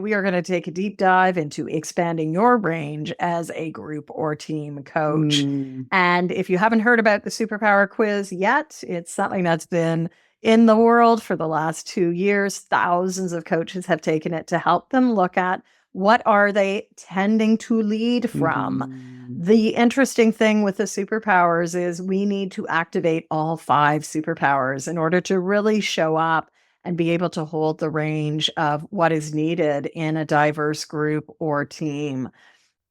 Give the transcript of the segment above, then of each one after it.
We are going to take a deep dive into expanding your range as a group or team coach. And if you haven't heard about the Superpower quiz yet, it's something that's been in the world for the last 2 years. Thousands of coaches have taken it to help them look at what are they tending to lead from. The interesting thing with the superpowers is we need to activate all 5 superpowers in order to really show up and be able to hold the range of what is needed in a diverse group or team.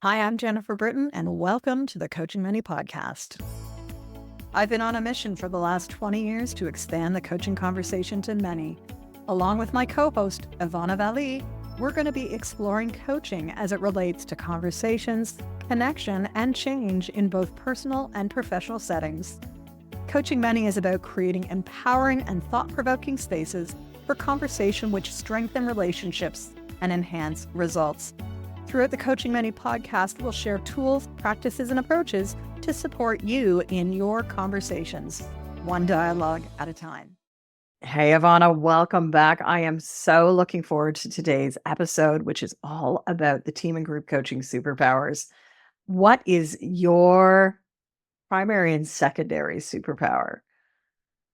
Hi, I'm Jennifer Britton, and welcome to the Coaching Money Podcast. I've been on a mission for the last 20 years to expand the coaching conversation to many. Along with my co-host, Evana, we're going to be exploring coaching as it relates to conversations, connection, and change in both personal and professional settings. Coaching Money is about creating empowering and thought-provoking spaces for conversation which strengthen relationships and enhance results. Throughout the Coaching Money podcast, we'll share tools, practices, and approaches to support you in your conversations, one dialogue at a time. Hey, Evana, welcome back. I am so looking forward to today's episode, which is all about the team and group coaching superpowers. What is your primary and secondary superpower?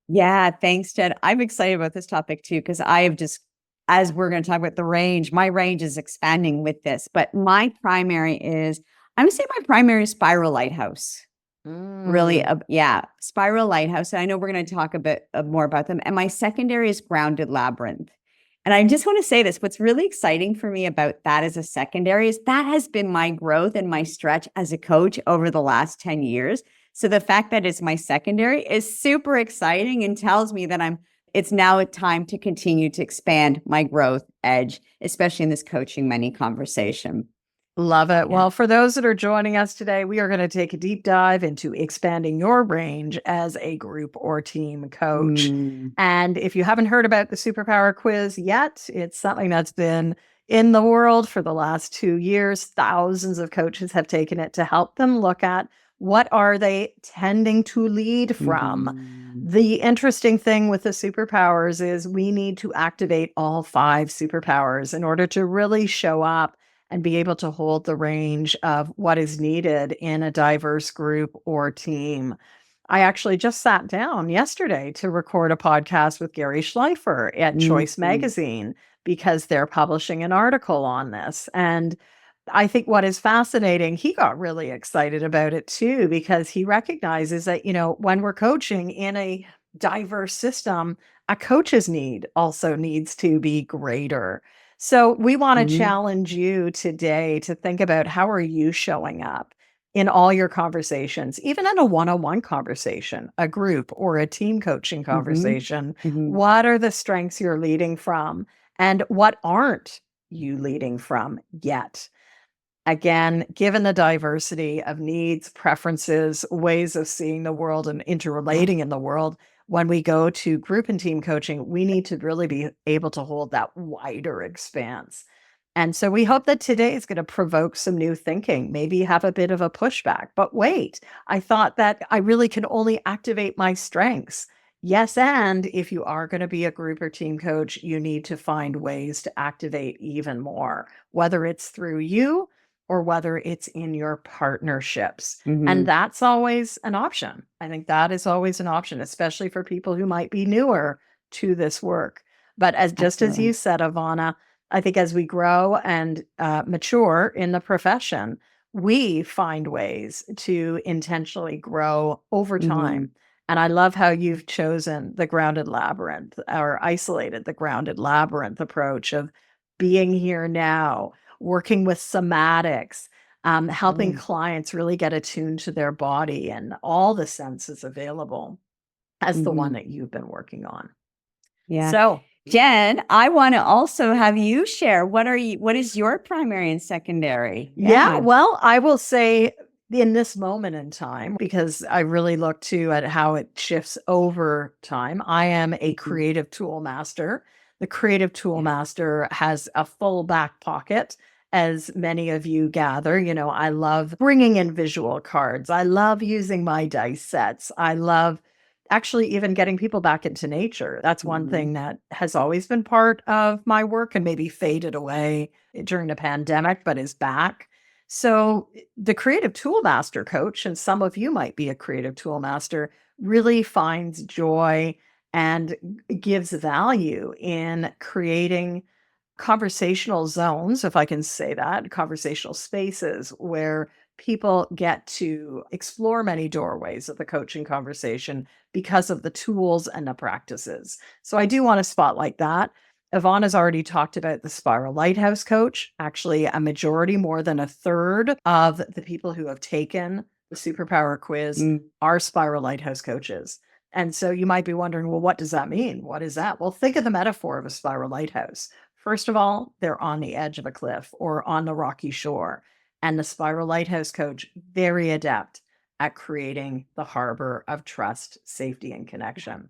Yeah, thanks, Jen. I'm excited about this topic too, because I have just, as we're going to talk about the range, my range is expanding with this, but my primary is, I'm going to say my primary is Spiral Lighthouse. Really, Spiral Lighthouse. And I know we're going to talk a bit more about them. And my secondary is Grounded Labyrinth. And I just want to say this, what's really exciting for me about that as a secondary is that has been my growth and my stretch as a coach over the last 10 years. So the fact that it's my secondary is super exciting and tells me that it's now a time to continue to expand my growth edge, especially in this coaching money conversation. Love it. Yeah. Well, for those that are joining us today, we are going to take a deep dive into expanding your range as a group or team coach. And if you haven't heard about the Superpower quiz yet, it's something that's been in the world for the last 2 years. Thousands of coaches have taken it to help them look at what are they tending to lead from. The interesting thing with the superpowers is we need to activate all 5 superpowers in order to really show up and be able to hold the range of what is needed in a diverse group or team. I actually just sat down yesterday to record a podcast with Gary Schleifer at Choice Magazine because they're publishing an article on this. And I think what is fascinating, he got really excited about it too, because he recognizes that, when we're coaching in a diverse system, a coach's need also needs to be greater. So we want to challenge you today to think about how are you showing up in all your conversations, even in a one-on-one conversation, a group or a team coaching conversation. What are the strengths you're leading from and what aren't you leading from yet? Again, given the diversity of needs, preferences, ways of seeing the world and interrelating in the world, when we go to group and team coaching, we need to really be able to hold that wider expanse. And so we hope that today is going to provoke some new thinking, maybe have a bit of a pushback. But wait, I thought that I really can only activate my strengths. Yes, and if you are going to be a group or team coach, you need to find ways to activate even more, whether it's through you or whether it's in your partnerships. And that's always an option. I think that is always an option, especially for people who might be newer to this work. But as you said, Evana, I think as we grow and mature in the profession, we find ways to intentionally grow over time. And I love how you've chosen the grounded labyrinth or isolated the grounded labyrinth approach of being here now, working with somatics, helping clients really get attuned to their body and all the senses available as the one that you've been working on. Yeah. So, Jen, I want to also have you share what is your primary and secondary? Yeah, well, I will say in this moment in time, because I really look at how it shifts over time, I am a creative tool master. The creative tool master has a full back pocket, as many of you gather. I love bringing in visual cards. I love using my dice sets. I love actually even getting people back into nature. That's one thing that has always been part of my work and maybe faded away during the pandemic, but is back. So the creative tool master coach, and some of you might be a creative tool master, really finds joy and gives value in creating conversational zones, if I can say that, conversational spaces where people get to explore many doorways of the coaching conversation because of the tools and the practices. So I do want to spotlight that. Ivana's already talked about the Spiral Lighthouse coach. Actually, a majority, more than a third of the people who have taken the Superpower quiz are Spiral Lighthouse coaches. And so you might be wondering, well, what does that mean? What is that? Well, think of the metaphor of a spiral lighthouse. First of all, they're on the edge of a cliff or on the rocky shore. And the spiral lighthouse coach, very adept at creating the harbor of trust, safety, and connection.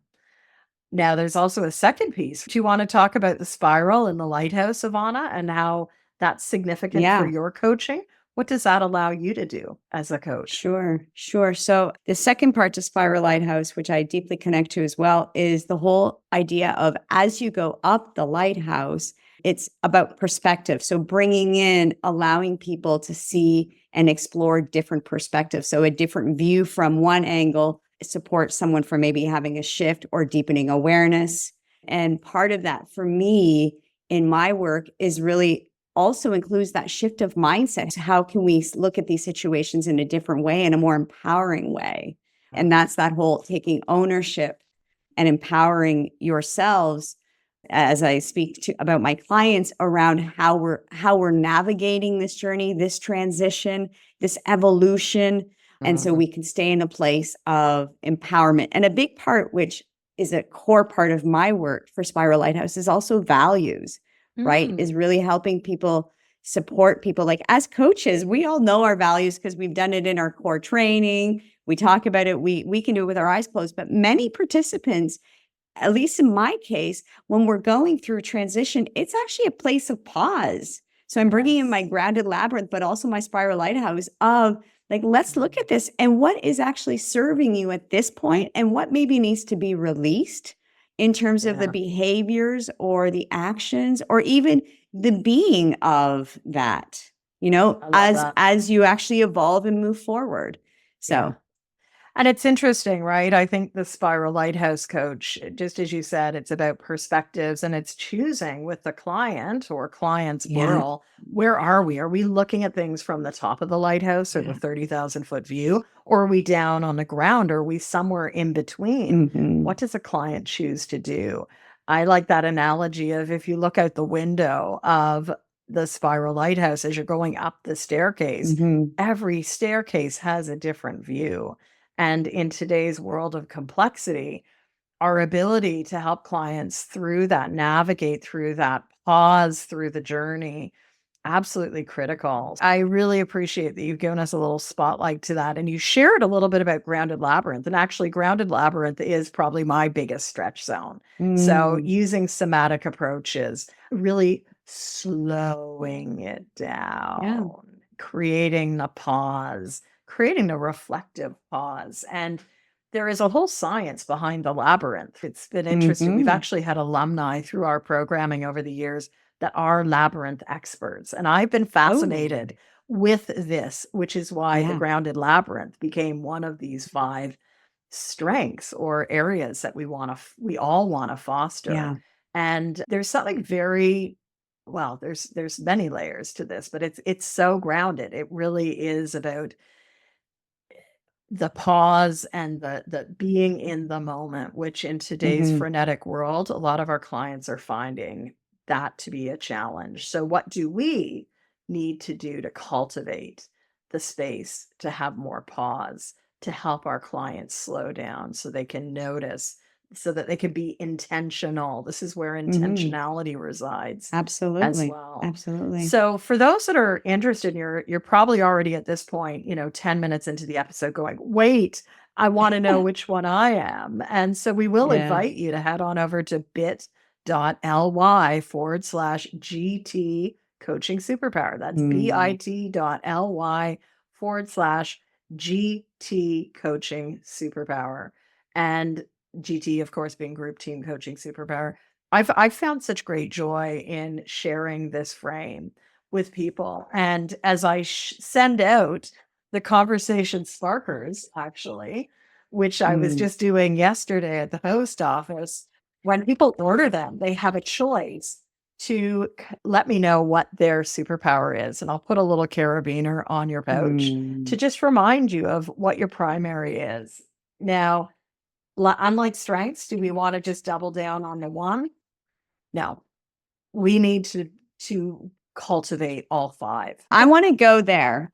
Now, there's also a second piece. Do you want to talk about the spiral and the lighthouse, Ivana, and how that's significant for your coaching? What does that allow you to do as a coach? Sure. So the second part to Spiral Lighthouse, which I deeply connect to as well, is the whole idea of as you go up the lighthouse, it's about perspective. So bringing in, allowing people to see and explore different perspectives. So a different view from one angle supports someone for maybe having a shift or deepening awareness. And part of that for me in my work is really also includes that shift of mindset. How can we look at these situations in a different way, in a more empowering way? And that's that whole taking ownership and empowering yourselves, as I speak to about my clients around how we're navigating this journey, this transition, this evolution. And so we can stay in a place of empowerment. And a big part, which is a core part of my work for Spiral Lighthouse, is also values. Right? Is really helping people support people. Like as coaches, we all know our values because we've done it in our core training. We talk about it. We can do it with our eyes closed. But many participants, at least in my case, when we're going through transition, it's actually a place of pause. So I'm bringing in my grounded labyrinth, but also my Spiral Lighthouse of like, let's look at this and what is actually serving you at this point and what maybe needs to be released in terms of the behaviors or the actions or even the being of that, as you actually evolve and move forward. So. And it's interesting, right? I think the Spiral Lighthouse coach, just as you said, it's about perspectives and it's choosing with the client or client's plural. Where are we? Are we looking at things from the top of the lighthouse or the 30,000 foot view? Or are we down on the ground? Or are we somewhere in between? What does a client choose to do? I like that analogy of if you look out the window of the Spiral Lighthouse as you're going up the staircase, every staircase has a different view. And in today's world of complexity, our ability to help clients through that, navigate through that, pause through the journey, absolutely critical. I really appreciate that you've given us a little spotlight to that. And you shared a little bit about Grounded Labyrinth. And actually, Grounded Labyrinth is probably my biggest stretch zone. So using somatic approaches, really slowing it down, creating the pause, creating a reflective pause. And there is a whole science behind the labyrinth. It's been interesting. We've actually had alumni through our programming over the years that are labyrinth experts. And I've been fascinated with this, which is why the Grounded Labyrinth became one of these 5 strengths or areas that we all want to foster. And there's something very there's many layers to this, but it's so grounded. It really is about the pause and the being in the moment, which in today's frenetic world, a lot of our clients are finding that to be a challenge. So what do we need to do to cultivate the space to have more pause, to help our clients slow down so they can notice, so that they can be intentional? This is where intentionality resides. Absolutely. As well. Absolutely. So for those that are interested, you're probably already at this point, 10 minutes into the episode going, wait, I want to know which one I am. And so we will invite you to head on over to bit.ly/GT coaching superpower. That's bit.ly/GT coaching superpower. and GT, of course, being group team coaching superpower. I've found such great joy in sharing this frame with people. And as I send out the conversation sparkers, actually, which I was just doing yesterday at the post office, when people order them, they have a choice to let me know what their superpower is. And I'll put a little carabiner on your pouch to just remind you of what your primary is. Now, unlike strengths, do we want to just double down on the one? No, we need to cultivate all five. I want to go there.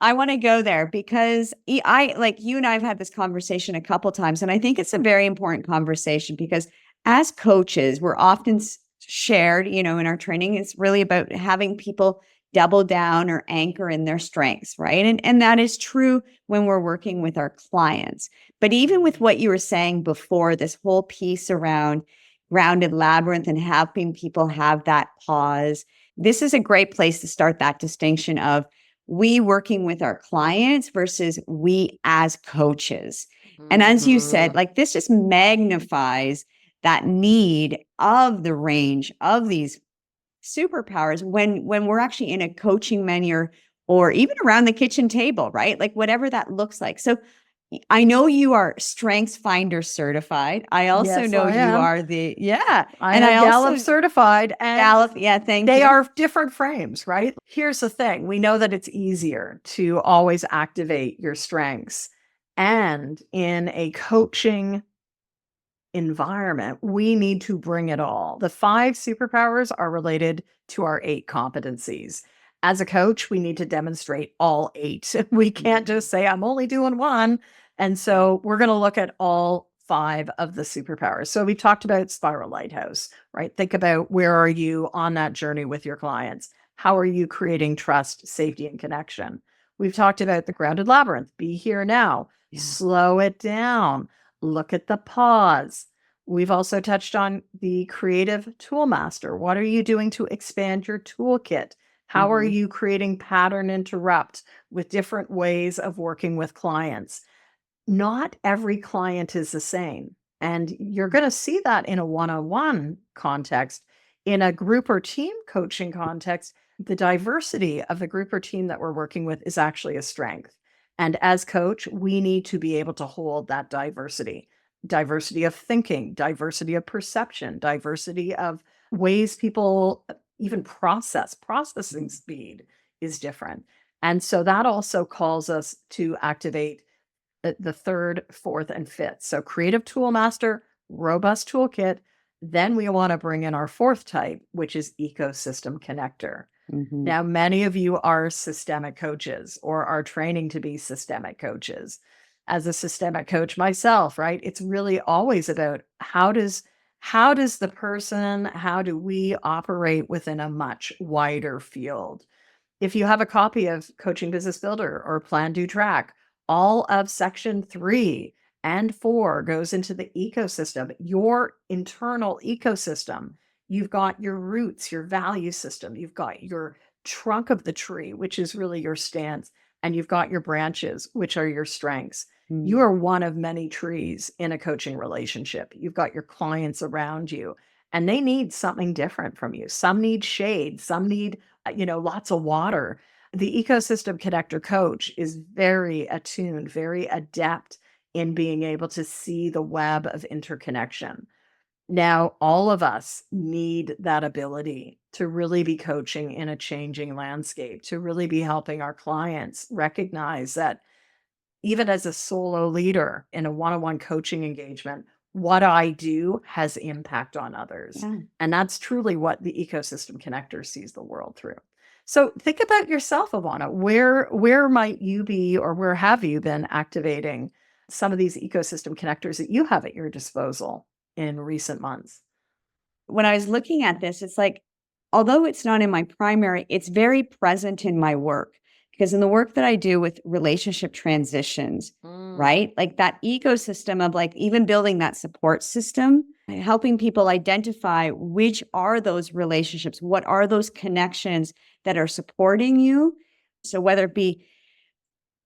Because I like you and I have had this conversation a couple times, and I think it's a very important conversation because as coaches, we're often shared, in our training. It's really about having people double down or anchor in their strengths, right? And that is true when we're working with our clients. But even with what you were saying before, this whole piece around grounded labyrinth and helping people have that pause, this is a great place to start that distinction of we working with our clients versus we as coaches. And as you said, like this just magnifies that need of the range of these superpowers when we're actually in a coaching menu or even around the kitchen table, right? Like whatever that looks like. So I know you are Strengths Finder certified. I also know you are I am Gallup certified. And Gallup, thank you. They are different frames, right? Here's the thing. We know that it's easier to always activate your strengths. And in a coaching environment, we need to bring it all. The 5 superpowers are related to our 8 competencies. As a coach, we need to demonstrate all 8. We can't just say, I'm only doing 1. And so we're going to look at all 5 of the superpowers. So we talked about Spiral Lighthouse, right? Think about where are you on that journey with your clients? How are you creating trust, safety, and connection? We've talked about the grounded labyrinth, be here now, slow it down. Look at the pause. We've also touched on the creative tool master. What are you doing to expand your toolkit? How are you creating pattern interrupt with different ways of working with clients? Not every client is the same. And you're going to see that in a one-on-one context. In a group or team coaching context, the diversity of the group or team that we're working with is actually a strength. And as coach, we need to be able to hold that diversity of thinking, diversity of perception, diversity of ways people even processing speed is different. And so that also calls us to activate the 3rd, 4th, and 5th. So creative tool master, robust toolkit. Then we want to bring in our 4th type, which is ecosystem connector. Now, many of you are systemic coaches or are training to be systemic coaches. As a systemic coach myself, right? It's really always about how do we operate within a much wider field? If you have a copy of Coaching Business Builder or Plan, Do, Track, all of section 3 and 4 goes into the ecosystem, your internal ecosystem. You've got your roots, your value system. You've got your trunk of the tree, which is really your stance. And you've got your branches, which are your strengths. You are one of many trees in a coaching relationship. You've got your clients around you, and they need something different from you. Some need shade. Some need, lots of water. The ecosystem connector coach is very attuned, very adept in being able to see the web of interconnection. Now, all of us need that ability to really be coaching in a changing landscape, to really be helping our clients recognize that even as a solo leader in a one-on-one coaching engagement, what I do has impact on others. Yeah. And that's truly what the ecosystem connector sees the world through. So think about yourself, Evana. Where might you be, or where have you been activating some of these ecosystem connectors that you have at your disposal in recent months? When I was looking at this, it's like, although it's not in my primary, it's very present in my work. Because in the work that I do with relationship transitions, right? Like that ecosystem of like even building that support system, helping people identify which are those relationships, what are those connections that are supporting you. So whether it be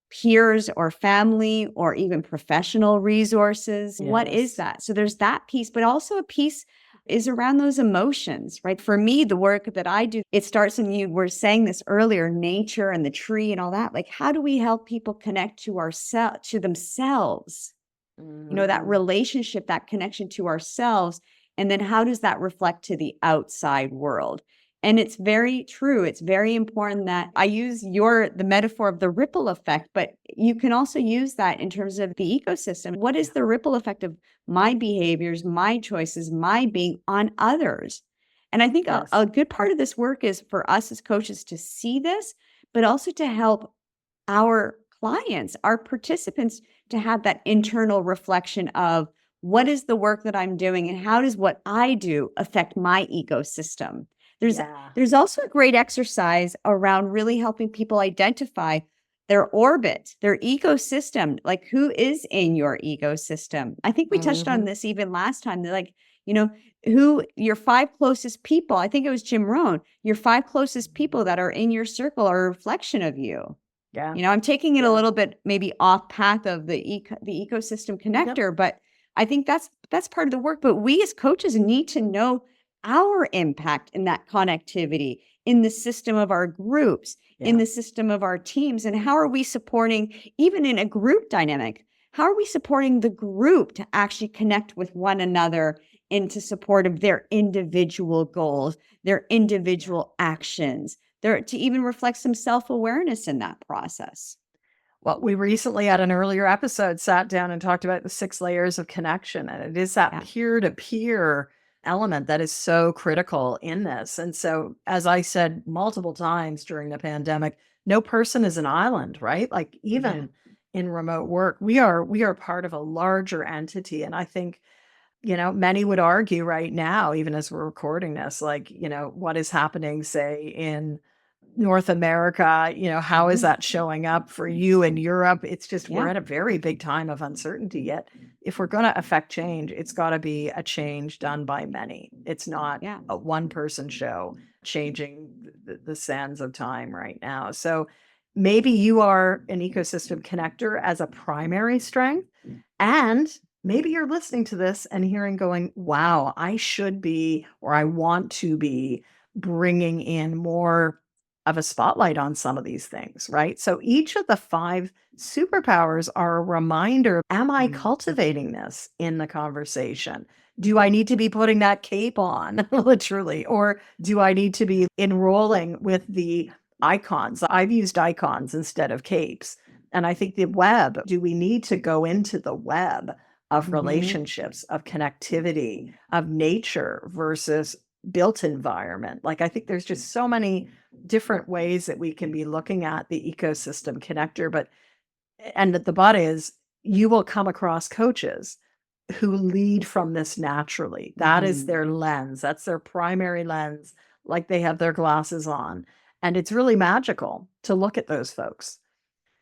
peers or family or even professional resources? What is Yes. that? So there's that piece, but also a piece is around those emotions, right? For me, the work that I do, it starts when you were saying this earlier, nature and the tree and all that. Like, how do we help people connect to to themselves? That Mhm. relationship, that connection to ourselves. And then how does that reflect to the outside world? And it's very true. It's very important that I use the metaphor of the ripple effect, but you can also use that in terms of the ecosystem. What is the ripple effect of my behaviors, my choices, my being on others? And I think Yes. a good part of this work is for us as coaches to see this, but also to help our clients, our participants, to have that internal reflection of what is the work that I'm doing and how does what I do affect my ecosystem. There's Yeah. there's also a great exercise around really helping people identify their orbit, their ecosystem, like who is in your ecosystem. I think we touched on Mhm. this even last time. They're like, who your five closest people, I think it was Jim Rohn, your five closest people that are in your circle are a reflection of you. Yeah. I'm taking it a Yeah. little bit maybe off path of the ecosystem Yep. connector, but I think that's part of the work. But we as coaches need to know our impact in that connectivity, in the system of our groups, in Yeah. the system of our teams, and how are we supporting, even in a group dynamic, how are we supporting the group to actually connect with one another into support of their individual goals, their Yeah. individual actions, there to even reflect some self-awareness in that process. Well, we recently at an earlier episode sat down and talked about the 6 layers of connection, and it is that Yeah. peer-to-peer element that is so critical in this. And so, as I said multiple times during the pandemic, no person is an island, right? Like Yeah. even in remote work, we are part of a larger entity. And I think, many would argue right now, even as we're recording this, like, what is happening, say, in North America, how is Mhm. that showing up for you in Europe? It's just we're Yeah. at a very big time of uncertainty yet. If we're going to affect change, it's got to be a change done by many. It's not Yeah. a one person show changing the sands of time right now. So maybe you are an ecosystem connector as a primary strength. And maybe you're listening to this and hearing going, wow, I should be, or I want to be bringing in more of a spotlight on some of these things, right? So each of the 5 superpowers are a reminder, am I cultivating this in the conversation? Do I need to be putting that cape on, literally, or do I need to be enrolling with the icons? I've used icons instead of capes. And I think the web, do we need to go into the web of Mhm. relationships, of connectivity, of nature versus built environment? Like, I think there's just so many different ways that we can be looking at the ecosystem connector. But, and the but is, you will come across coaches who lead from this naturally. That is Mhm. their lens. That's their primary lens, like they have their glasses on. And it's really magical to look at those folks.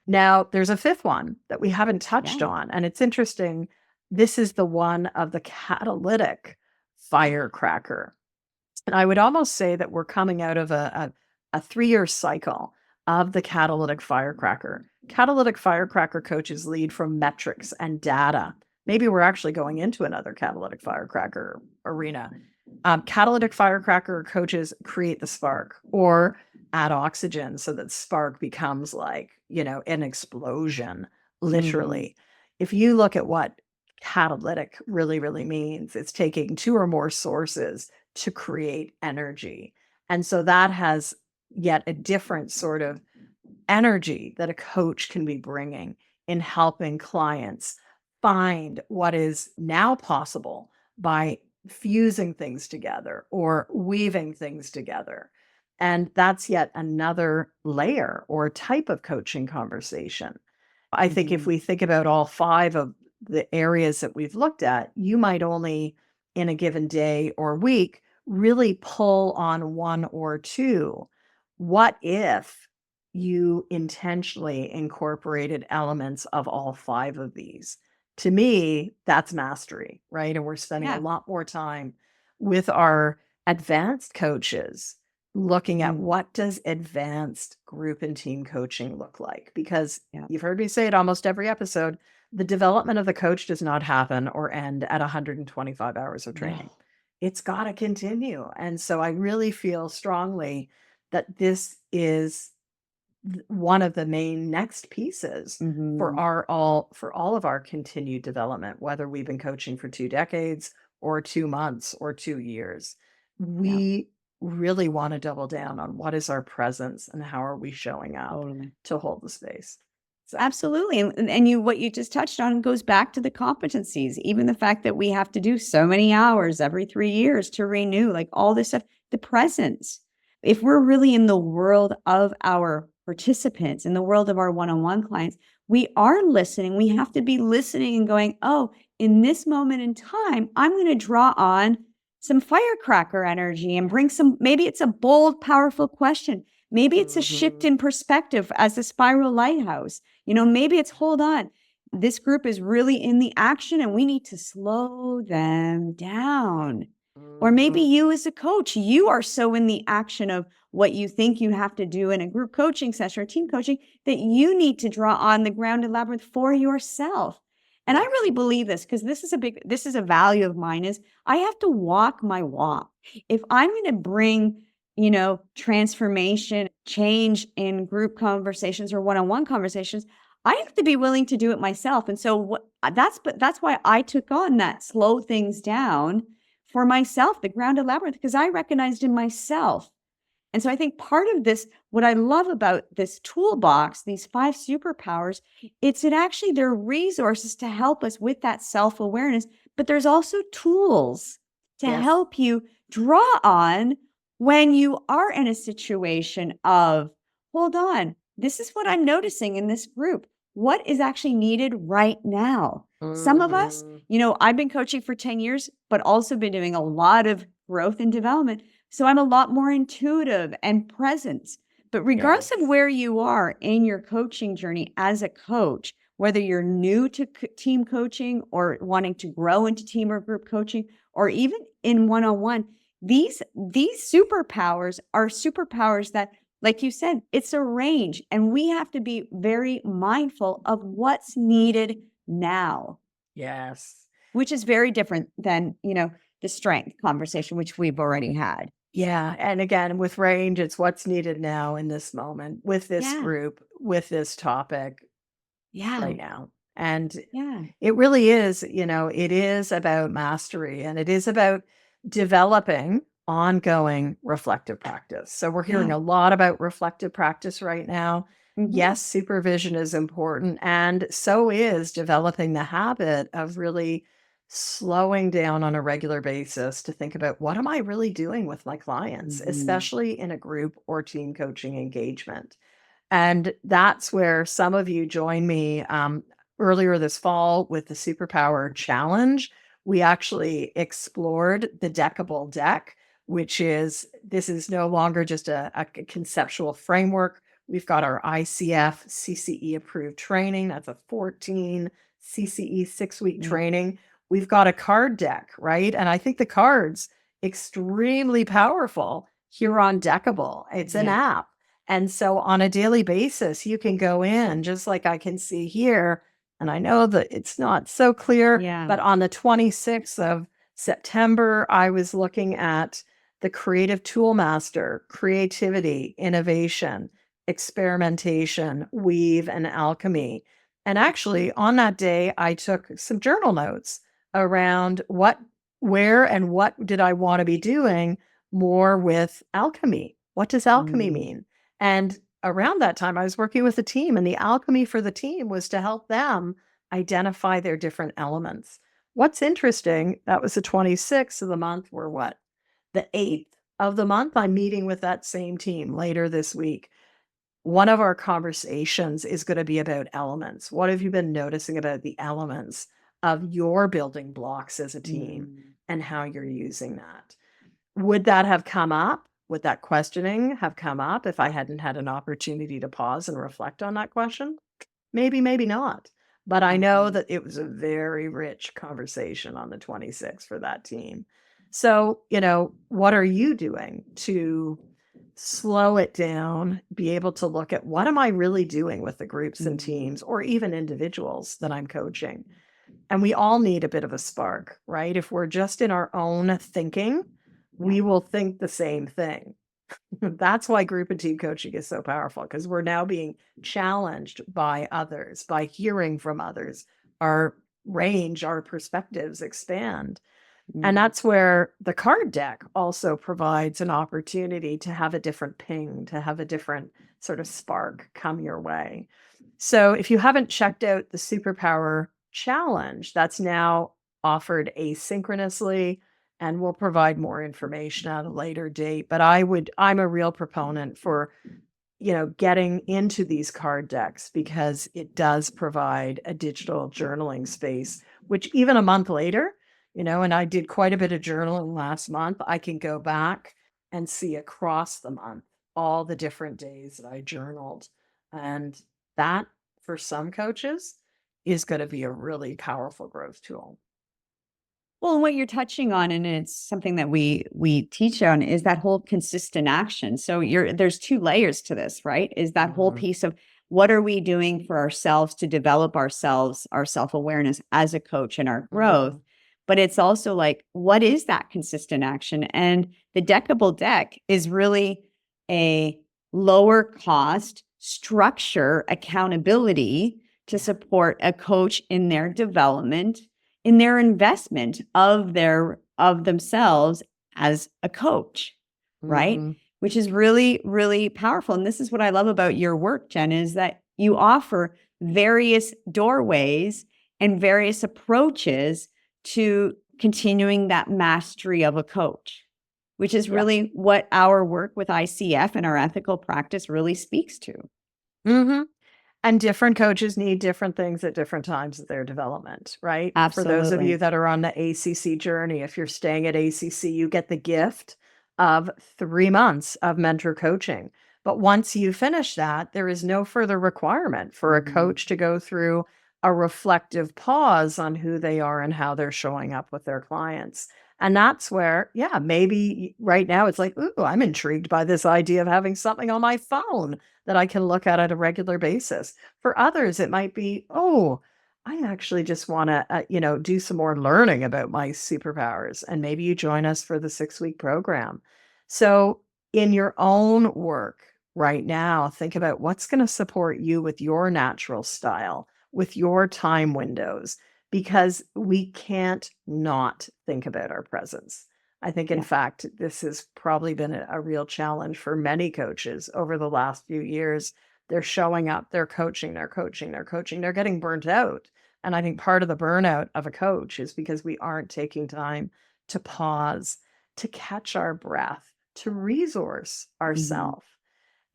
Now, there's a 5th one that we haven't touched Yeah. on, and it's interesting. This is the one of the catalytic firecracker. And I would almost say that we're coming out of a 3-year cycle of the catalytic firecracker. Catalytic firecracker coaches lead from metrics and data. Maybe we're actually going into another catalytic firecracker arena. Catalytic firecracker coaches create the spark or add oxygen so that spark becomes like, an explosion, Mhm. literally. If you look at what catalytic really, really means, it's taking 2 or more sources to create energy. And so that has yet a different sort of energy that a coach can be bringing in helping clients find what is now possible by fusing things together or weaving things together. And that's yet another layer or type of coaching conversation. I think if Mhm. we think about all 5 of the areas that we've looked at, you might only in a given day or week really pull on 1 or 2. What if you intentionally incorporated elements of all 5 of these? To me, that's mastery, right? And we're spending a Yeah. lot more time with our advanced coaches looking at what does advanced group and team coaching look like? Because you've heard me say it almost every episode, the development of the coach does not happen or end at 125 hours of training. No. It's got to continue. And so I really feel strongly that this is one of the main next pieces for all of our continued development, whether we've been coaching for 2 decades or 2 months or 2 years. We really want to double down on what is our presence and how are we showing up Totally. to hold the space. So, Absolutely. And you what you just touched on goes back to the competencies. Even the fact that we have to do so many hours every 3 years to renew, like all this stuff, the presence. If we're really in the world of our participants, in the world of our one-on-one clients, we are listening. We have to be listening and going, oh, in this moment in time, I'm going to draw on some firecracker energy and bring some, maybe it's a bold, powerful question. Maybe it's a shift in perspective as the spiral lighthouse. Maybe it's, hold on, this group is really in the action and we need to slow them down. Or maybe you as a coach, you are so in the action of what you think you have to do in a group coaching session or team coaching that you need to draw on the grounded labyrinth for yourself. And I really believe this because this is a value of mine is I have to walk my walk. If I'm going to bring, transformation, change in group conversations or one-on-one conversations, I have to be willing to do it myself. And so that's why I took on that slow things down for myself, the grounded labyrinth, because I recognized in myself. And so I think part of this, what I love about this toolbox, these 5 superpowers, it's actually there are resources to help us with that self-awareness, but there's also tools to help you draw on when you are in a situation of, hold on, this is what I'm noticing in this group. What is actually needed right now? Some of us, I've been coaching for 10 years, but also been doing a lot of growth and development. So I'm a lot more intuitive and present. But regardless of where you are in your coaching journey as a coach, whether you're new to team coaching or wanting to grow into team or group coaching, or even in one-on-one, these superpowers are superpowers that, like you said, it's a range. And we have to be very mindful of what's needed now. Yes. Which is very different than, the strength conversation, which we've already had. Yeah. And again, with range, it's what's needed now in this moment, with this group, with this topic right now. And it really is, it is about mastery and it is about developing ongoing reflective practice. So we're hearing a lot about reflective practice right now. Yes, supervision is important. And so is developing the habit of really slowing down on a regular basis to think about what am I really doing with my clients, especially in a group or team coaching engagement. And that's where some of you joined me earlier this fall with the Superpower Challenge. We actually explored the deckable deck, which this is no longer just a conceptual framework. We've got our ICF CCE approved training. That's a 14 CCE 6-week training. We've got a card deck, right? And I think the card's extremely powerful here on Deckable. It's an app. And so on a daily basis, you can go in just like I can see here. And I know that it's not so clear, but on the 26th of September, I was looking at the Creative Toolmaster, creativity, innovation, experimentation, weave, and alchemy. And actually on that day, I took some journal notes around where and what did I want to be doing more with alchemy. What does alchemy mean? And around that time, I was working with a team, and the alchemy for the team was to help them identify their different elements. What's interesting, that was the 26th of the month. We're what? The 8th of the month. I'm meeting with that same team later this week. One of our conversations is going to be about elements. What have you been noticing about the elements of your building blocks as a team and how you're using that? Would that have come up? Would that questioning have come up if I hadn't had an opportunity to pause and reflect on that question? Maybe, maybe not. But I know that it was a very rich conversation on the 26th for that team. So, what are you doing to slow it down, be able to look at what am I really doing with the groups and teams or even individuals that I'm coaching. And we all need a bit of a spark, right? If we're just in our own thinking, we will think the same thing. That's why group and team coaching is so powerful, because we're now being challenged by others, by hearing from others. Our range, our perspectives expand. And that's where the card deck also provides an opportunity to have a different ping, to have a different sort of spark come your way. So if you haven't checked out the Superpower Challenge, that's now offered asynchronously, and we'll provide more information at a later date. But I'm a real proponent for, getting into these card decks, because it does provide a digital journaling space, which even a month later, and I did quite a bit of journaling last month, I can go back and see across the month all the different days that I journaled. And that, for some coaches, is going to be a really powerful growth tool. Well, and what you're touching on, and it's something that we teach on, is that whole consistent action. So there's two layers to this, right? Is that whole piece of what are we doing for ourselves to develop ourselves, our self-awareness as a coach and our growth. But it's also like, what is that consistent action? And the Deckable deck is really a lower cost structure accountability to support a coach in their development, in their investment of themselves as a coach, right? Which is really, really powerful. And this is what I love about your work, Jen, is that you offer various doorways and various approaches to continuing that mastery of a coach, which is really what our work with ICF and our ethical practice really speaks to. And different coaches need different things at different times of their development, right? Absolutely. For those of you that are on the ACC journey, if you're staying at ACC, you get the gift of 3 months of mentor coaching. But once you finish that, there is no further requirement for a coach to go through a reflective pause on who they are and how they're showing up with their clients. And that's where, maybe right now it's like, ooh, I'm intrigued by this idea of having something on my phone that I can look at a regular basis. For others, it might be, oh, I actually just want to, do some more learning about my superpowers. And maybe you join us for the 6-week program. So in your own work right now, think about what's going to support you with your natural style, with your time windows, because we can't not think about our presence. I think, in fact, this has probably been a real challenge for many coaches over the last few years. They're showing up, they're coaching, they're getting burnt out. And I think part of the burnout of a coach is because we aren't taking time to pause, to catch our breath, to resource ourselves.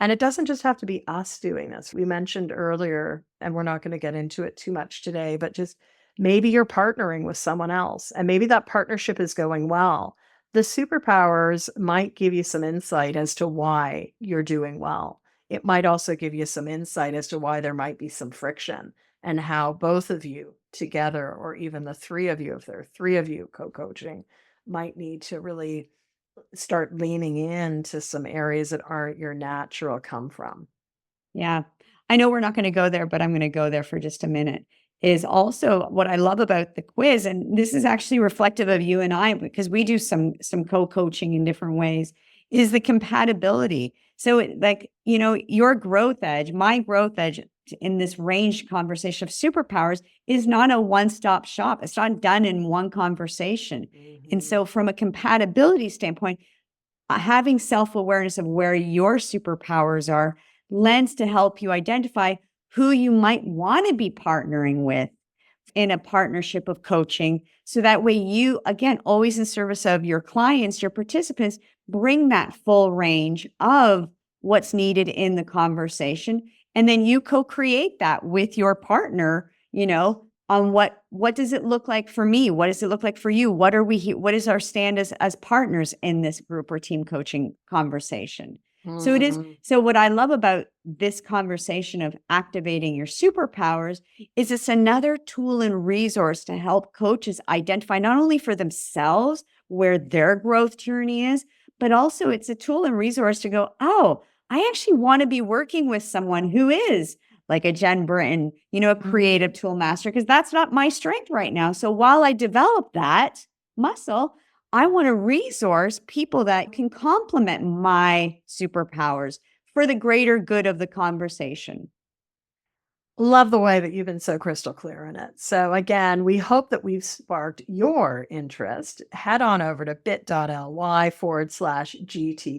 And it doesn't just have to be us doing this. We mentioned earlier, and we're not going to get into it too much today, but just maybe you're partnering with someone else and maybe that partnership is going well. The Superpowers might give you some insight as to why you're doing well. It might also give you some insight as to why there might be some friction, and how both of you together, or even the three of you, if there are 3 of you co-coaching, might need to really start leaning into some areas that aren't your natural come from. Yeah. I know we're not going to go there, but I'm going to go there for just a minute. Is also what I love about the quiz, and this is actually reflective of you and I, because we do some co-coaching in different ways, is the compatibility. So your growth edge, my growth edge in this ranged conversation of superpowers is not a one-stop shop. It's not done in one conversation. And so from a compatibility standpoint, having self-awareness of where your superpowers are lends to help you identify who you might want to be partnering with in a partnership of coaching. So that way you, again, always in service of your clients, your participants, bring that full range of what's needed in the conversation. And then you co-create that with your partner, on what does it look like for me? What does it look like for you? What is our stand as partners in this group or team coaching conversation? So it is. So what I love about this conversation of activating your superpowers is it's another tool and resource to help coaches identify not only for themselves where their growth journey is, but also it's a tool and resource to go, oh, I actually want to be working with someone who is like a Jen Britton, a creative tool master, because that's not my strength right now. So while I develop that muscle, I want to resource people that can complement my superpowers for the greater good of the conversation. Love the way that you've been so crystal clear in it. So again, we hope that we've sparked your interest. Head on over to bit.ly/GT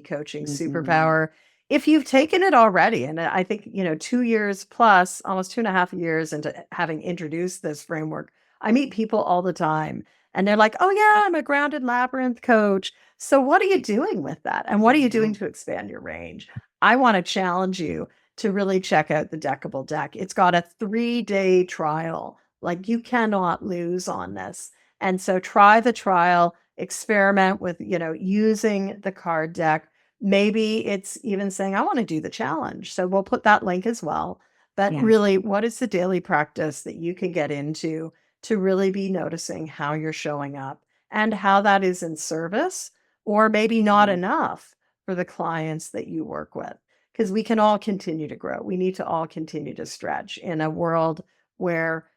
Coaching Superpower. If you've taken it already, and I think, 2 years plus, almost 2.5 years into having introduced this framework, I meet people all the time and they're like, oh yeah, I'm a grounded Labyrinth coach. So what are you doing with that? And what are you doing to expand your range? I want to challenge you to really check out the Deckable Deck. It's got a 3-day trial. Like, you cannot lose on this. And so try the trial, experiment with, using the card deck. Maybe it's even saying, I want to do the challenge. So we'll put that link as well. But really, what is the daily practice that you can get into to really be noticing how you're showing up and how that is in service, or maybe not enough for the clients that you work with? Because we can all continue to grow. We need to all continue to stretch in a world where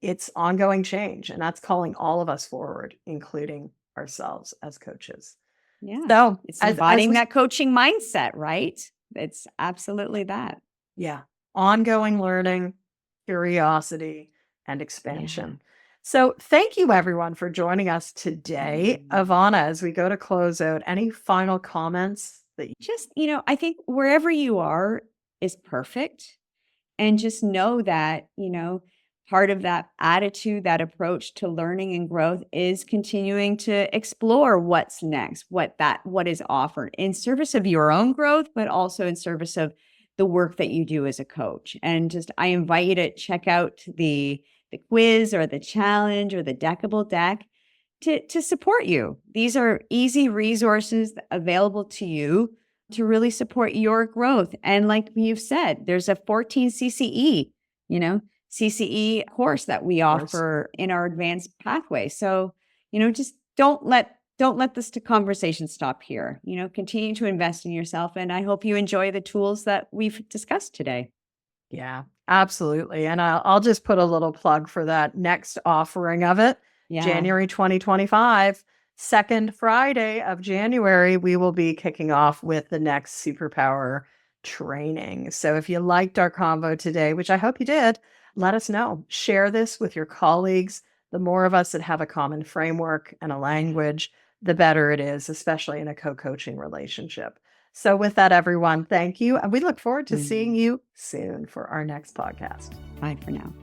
it's ongoing change, and that's calling all of us forward, including ourselves as coaches. Yeah. So it's embodying that coaching mindset, right? It's absolutely that. Yeah. Ongoing learning, curiosity, and expansion. So thank you, everyone, for joining us today. Evana, as we go to close out, any final comments? Just, I think wherever you are is perfect. And just know that, part of that attitude, that approach to learning and growth is continuing to explore what's next, what is offered in service of your own growth, but also in service of the work that you do as a coach. And just, I invite you to check out the quiz or the challenge or the Deckable Deck to support you. These are easy resources available to you to really support your growth. And like you've said, there's a 14 CCE, CCE course that we offer in our advanced pathway. So, just don't let this conversation stop here. Continue to invest in yourself. And I hope you enjoy the tools that we've discussed today. Yeah, absolutely. And I'll just put a little plug for that next offering of it. January 2025, second Friday of January, we will be kicking off with the next Superpower training. So if you liked our convo today, which I hope you did, let us know. Share this with your colleagues. The more of us that have a common framework and a language, the better it is, especially in a co-coaching relationship. So with that, everyone, thank you. And we look forward to seeing you soon for our next podcast. Bye for now.